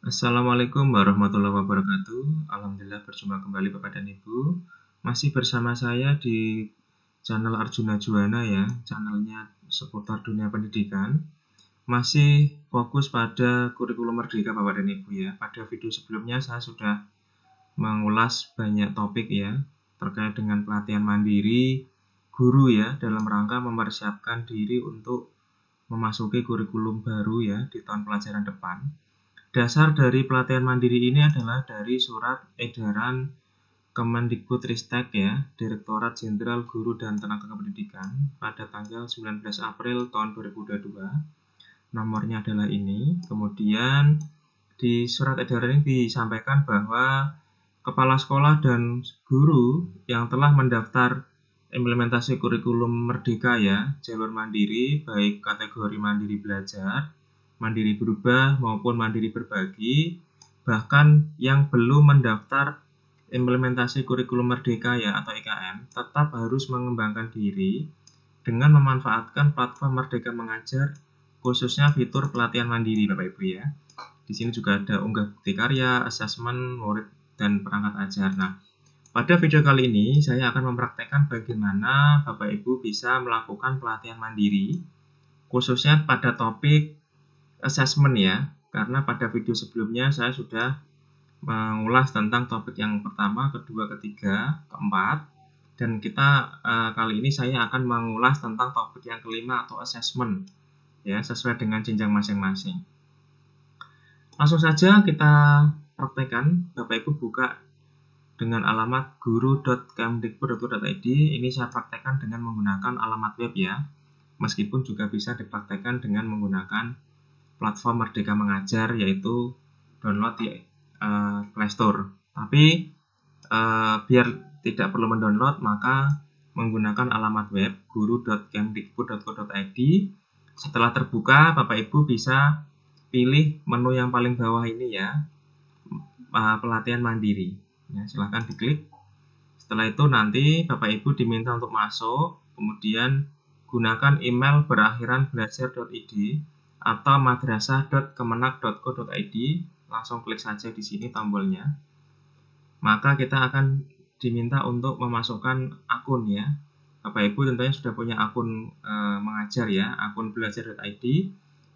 Assalamualaikum warahmatullahi wabarakatuh. Alhamdulillah berjumpa kembali Bapak dan Ibu. Masih bersama saya di channel Arjuna Juwana ya, channelnya seputar dunia pendidikan. Masih fokus pada kurikulum merdeka Bapak dan Ibu ya. Pada video sebelumnya saya sudah mengulas banyak topik ya, terkait dengan pelatihan mandiri guru ya, dalam rangka mempersiapkan diri untuk memasuki kurikulum baru ya di tahun pelajaran depan. Dasar dari pelatihan mandiri ini adalah dari surat edaran Kemendikbudristek ya, Direktorat Jenderal Guru dan Tenaga Kependidikan pada tanggal 19 April tahun 2022. Nomornya adalah ini. Kemudian di surat edaran ini disampaikan bahwa kepala sekolah dan guru yang telah mendaftar implementasi kurikulum merdeka ya, jalur mandiri, baik kategori mandiri belajar, mandiri berubah maupun mandiri berbagi, bahkan yang belum mendaftar implementasi kurikulum merdeka ya atau IKM, tetap harus mengembangkan diri dengan memanfaatkan platform Merdeka Mengajar, khususnya fitur pelatihan mandiri Bapak Ibu ya. Di sini juga ada unggah bukti karya, asesmen murid dan perangkat ajar. Nah, pada video kali ini saya akan mempraktekkan bagaimana Bapak Ibu bisa melakukan pelatihan mandiri, khususnya pada topik assessment ya, karena pada video sebelumnya saya sudah mengulas tentang topik yang pertama, kedua, ketiga, keempat, dan kita kali ini saya akan mengulas tentang topik yang kelima atau assessment ya, sesuai dengan jenjang masing-masing. Langsung saja kita praktekkan. Bapak Ibu buka dengan alamat guru.kemdikbud.go.id. Ini saya praktekkan dengan menggunakan alamat web ya, meskipun juga bisa dipraktekkan dengan menggunakan platform Merdeka Mengajar, yaitu download di Play Store. Tapi biar tidak perlu mendownload, maka menggunakan alamat web guru.kemdikbud.go.id. Setelah terbuka, Bapak Ibu bisa pilih menu yang paling bawah ini ya, pelatihan mandiri. Ya, silahkan diklik. Setelah itu nanti Bapak Ibu diminta untuk masuk, kemudian gunakan email berakhiran belajar.id atau madrasah.kemenak.go.id. Langsung klik saja di sini tombolnya. Maka kita akan diminta untuk memasukkan akun ya. Bapak Ibu tentunya sudah punya akun mengajar ya, akun belajar.id.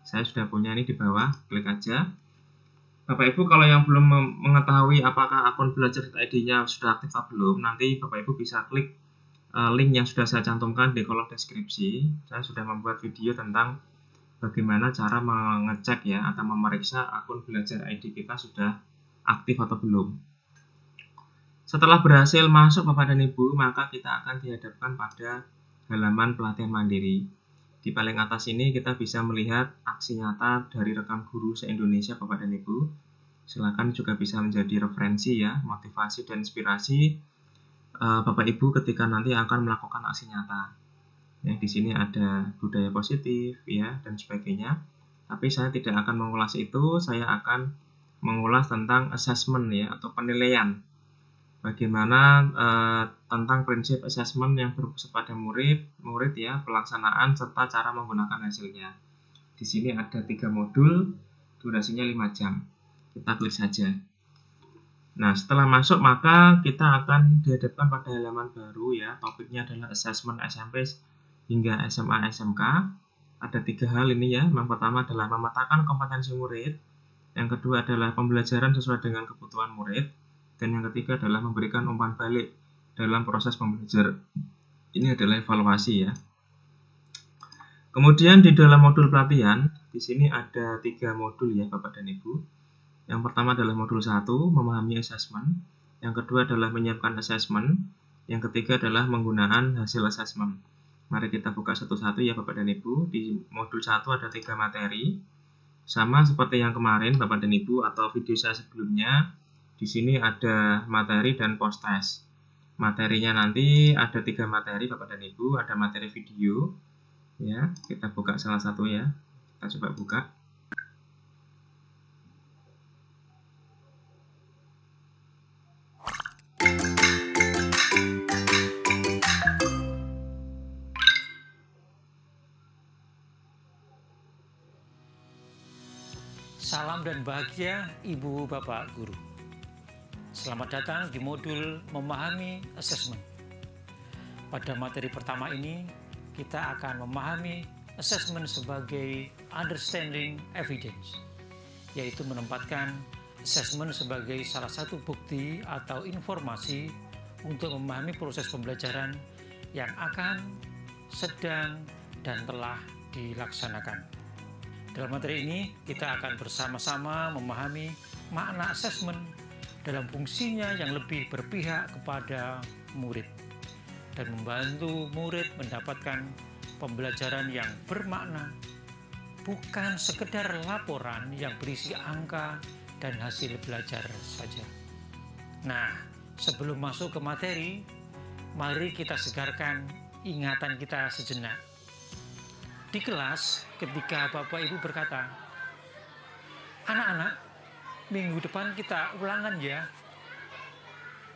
Saya sudah punya ini di bawah, klik aja. Bapak Ibu kalau yang belum mengetahui apakah akun belajar.id-nya sudah aktif atau belum, nanti Bapak Ibu bisa klik link yang sudah saya cantumkan di kolom deskripsi. Saya sudah membuat video tentang bagaimana cara mengecek ya atau memeriksa akun belajar ID kita sudah aktif atau belum. Setelah berhasil masuk Bapak dan Ibu, maka kita akan dihadapkan pada halaman pelatihan mandiri. Di paling atas ini kita bisa melihat aksi nyata dari rekan guru se-Indonesia Bapak dan Ibu. Silakan juga bisa menjadi referensi ya, motivasi dan inspirasi Bapak Ibu ketika nanti akan melakukan aksi nyata. Ya, di sini ada budaya positif ya dan sebagainya. Tapi saya tidak akan mengulas itu, saya akan mengulas tentang assessment ya atau penilaian. Bagaimana tentang prinsip assessment yang berpusat pada murid ya, pelaksanaan serta cara menggunakan hasilnya. Di sini ada 3 modul, durasinya 5 jam. Kita klik saja. Nah, setelah masuk maka kita akan dihadapkan pada halaman baru ya. Topiknya adalah assessment SMP hingga SMA SMK. Ada 3 hal ini ya. Yang pertama adalah memetakan kompetensi murid. Yang kedua adalah pembelajaran sesuai dengan kebutuhan murid. Dan yang ketiga adalah memberikan umpan balik dalam proses pembelajaran. Ini adalah evaluasi ya. Kemudian di dalam modul pelatihan, di sini ada 3 modul ya Bapak dan Ibu. Yang pertama adalah modul 1, memahami assessment. Yang kedua adalah menyiapkan assessment. Yang ketiga adalah menggunakan hasil assessment. Mari kita buka satu-satu ya Bapak dan Ibu. Di modul 1 ada 3 materi. Sama seperti yang kemarin Bapak dan Ibu atau video saya sebelumnya. Di sini ada materi dan post test. Materinya nanti ada 3 materi Bapak dan Ibu. Ada materi video. Ya, kita buka salah satu ya. Kita coba buka. Salam dan bahagia Ibu Bapak Guru. Selamat datang di modul Memahami Assessment. Pada materi pertama ini, kita akan memahami assessment sebagai understanding evidence, yaitu menempatkan assessment sebagai salah satu bukti atau informasi untuk memahami proses pembelajaran yang akan, sedang, dan telah dilaksanakan. Dalam materi ini, kita akan bersama-sama memahami makna assessment dalam fungsinya yang lebih berpihak kepada murid dan membantu murid mendapatkan pembelajaran yang bermakna, bukan sekedar laporan yang berisi angka dan hasil belajar saja. Nah, sebelum masuk ke materi, mari kita segarkan ingatan kita sejenak. Di kelas, ketika Bapak Ibu berkata, "Anak-anak, minggu depan kita ulangan ya."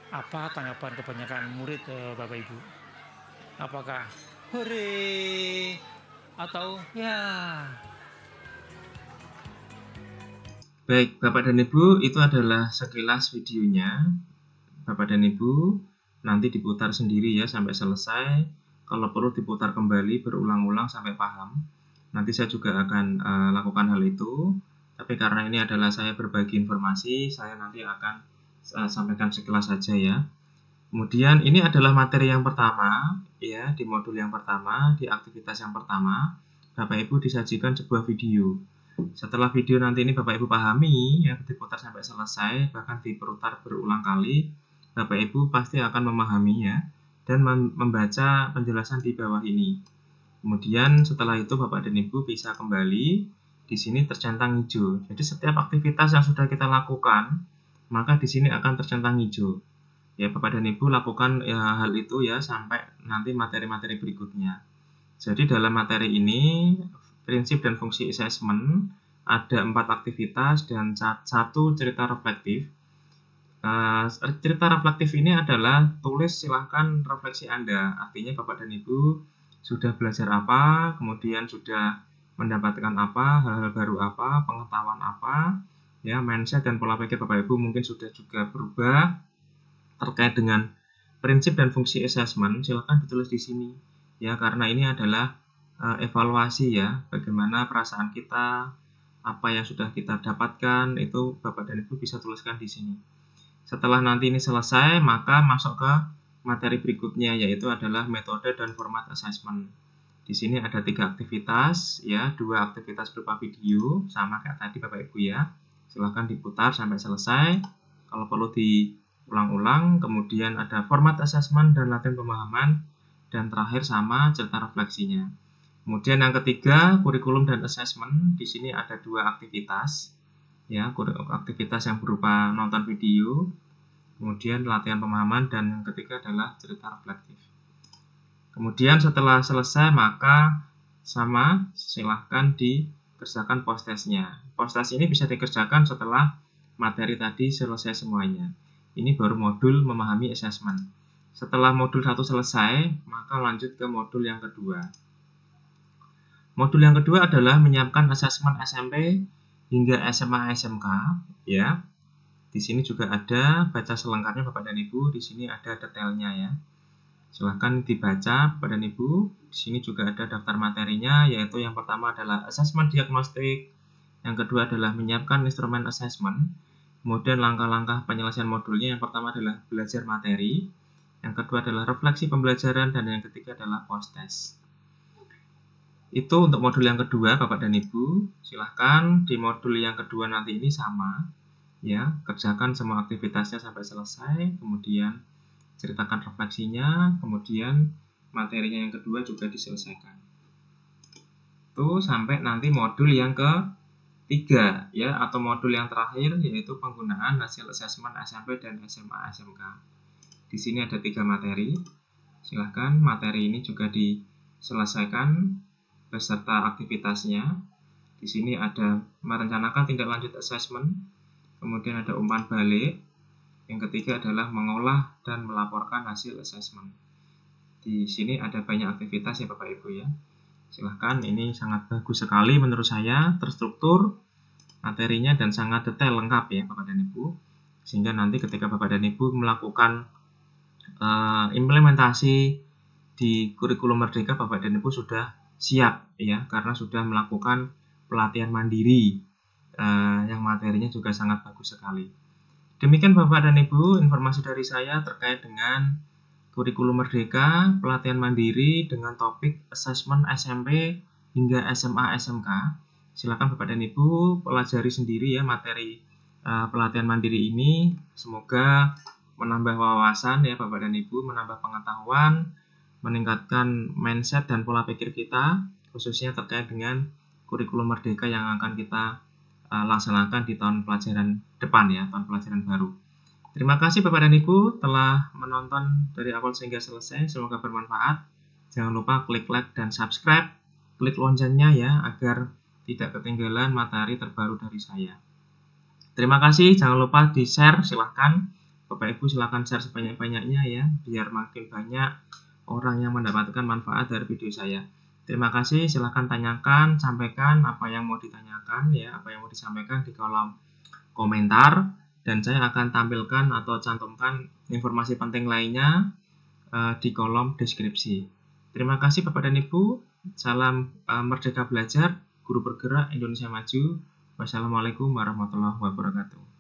Apa tanggapan kebanyakan murid Bapak Ibu? Apakah hore atau ya? Baik, Bapak dan Ibu, itu adalah sekilas videonya. Bapak dan Ibu nanti diputar sendiri ya sampai selesai. Kalau perlu diputar kembali berulang-ulang sampai paham. Nanti saya juga akan lakukan hal itu. Tapi karena ini adalah saya berbagi informasi, saya nanti akan sampaikan sekilas saja ya. Kemudian ini adalah materi yang pertama ya, di modul yang pertama, di aktivitas yang pertama, Bapak Ibu disajikan sebuah video. Setelah video nanti ini Bapak Ibu pahami ya, diputar sampai selesai, bahkan diputar berulang kali, Bapak Ibu pasti akan memahaminya dan membaca penjelasan di bawah ini. Kemudian setelah itu Bapak dan Ibu bisa kembali, di sini tercentang hijau. Jadi setiap aktivitas yang sudah kita lakukan, maka di sini akan tercentang hijau. Ya, Bapak dan Ibu lakukan ya, hal itu ya sampai nanti materi-materi berikutnya. Jadi dalam materi ini, prinsip dan fungsi assessment, ada 4 aktivitas dan 1 cerita reflektif. Cerita reflektif ini adalah tulis silahkan refleksi Anda. Artinya Bapak dan Ibu sudah belajar apa, kemudian sudah mendapatkan apa, hal-hal baru apa, pengetahuan apa, ya mindset dan pola pikir Bapak Ibu mungkin sudah juga berubah terkait dengan prinsip dan fungsi assessment. Silahkan ditulis di sini ya, karena ini adalah evaluasi ya, bagaimana perasaan kita, apa yang sudah kita dapatkan, itu Bapak dan Ibu bisa tuliskan di sini. Setelah nanti ini selesai, maka masuk ke materi berikutnya, yaitu adalah metode dan format assessment. Di sini ada 3 aktivitas, ya, 2 aktivitas berupa video, sama kayak tadi Bapak Ibu ya. Silahkan diputar sampai selesai. Kalau perlu diulang-ulang, kemudian ada format assessment dan latihan pemahaman, dan terakhir sama cerita refleksinya. Kemudian yang ketiga, kurikulum dan assessment. Di sini ada 2 aktivitas. Ya, aktivitas yang berupa nonton video, kemudian latihan pemahaman, dan yang ketiga adalah cerita reflektif. Kemudian setelah selesai maka sama silahkan dikerjakan post-testnya. Post-test ini bisa dikerjakan setelah materi tadi selesai semuanya. Ini baru modul memahami assessment. Setelah modul 1 selesai, maka lanjut ke modul yang kedua. Modul yang kedua adalah menyiapkan assessment SMP hingga SMA SMK ya. Di sini juga ada baca selengkapnya Bapak dan Ibu, di sini ada detailnya ya. Silahkan dibaca Bapak dan Ibu. Di sini juga ada daftar materinya, yaitu yang pertama adalah assessment diagnostik, yang kedua adalah menyiapkan instrumen assessment, kemudian langkah-langkah penyelesaian modulnya. Yang pertama adalah belajar materi, yang kedua adalah refleksi pembelajaran, dan yang ketiga adalah post-test. Itu untuk modul yang kedua Bapak dan Ibu. Silahkan di modul yang kedua nanti ini sama ya, kerjakan semua aktivitasnya sampai selesai, kemudian ceritakan refleksinya, kemudian materinya yang kedua juga diselesaikan. Itu sampai nanti modul yang ketiga ya, atau modul yang terakhir, yaitu penggunaan hasil assessment SMP dan SMA SMK. Di sini ada 3 materi. Silahkan materi ini juga diselesaikan beserta aktivitasnya. Di sini ada merencanakan tindak lanjut assessment, kemudian ada umpan balik, yang ketiga adalah mengolah dan melaporkan hasil assessment. Di sini ada banyak aktivitas ya Bapak Ibu ya. Silahkan, ini sangat bagus sekali menurut saya, terstruktur, materinya dan sangat detail lengkap ya Bapak dan Ibu, sehingga nanti ketika Bapak dan Ibu melakukan implementasi di kurikulum Merdeka, Bapak dan Ibu sudah siap ya, karena sudah melakukan pelatihan mandiri yang materinya juga sangat bagus sekali. Demikian Bapak dan Ibu informasi dari saya terkait dengan kurikulum Merdeka, pelatihan mandiri dengan topik asesmen SMP hingga SMA SMK. Silakan Bapak dan Ibu pelajari sendiri ya materi pelatihan mandiri ini. Semoga menambah wawasan ya Bapak dan Ibu, menambah pengetahuan, meningkatkan mindset dan pola pikir kita, khususnya terkait dengan kurikulum Merdeka yang akan kita laksanakan di tahun pelajaran depan ya, tahun pelajaran baru. Terima kasih Bapak dan Ibu telah menonton dari awal sehingga selesai. Semoga bermanfaat. Jangan lupa klik like dan subscribe, klik loncengnya ya, agar tidak ketinggalan materi terbaru dari saya. Terima kasih, jangan lupa di-share, silahkan. Bapak Ibu silahkan share sebanyak-banyaknya ya, biar makin banyak orang yang mendapatkan manfaat dari video saya. Terima kasih, silahkan tanyakan, sampaikan apa yang mau ditanyakan ya, apa yang mau disampaikan di kolom komentar, dan saya akan tampilkan atau cantumkan informasi penting lainnya di kolom deskripsi. Terima kasih Bapak dan Ibu, salam Merdeka Belajar, Guru Bergerak Indonesia Maju. Wassalamualaikum warahmatullahi wabarakatuh.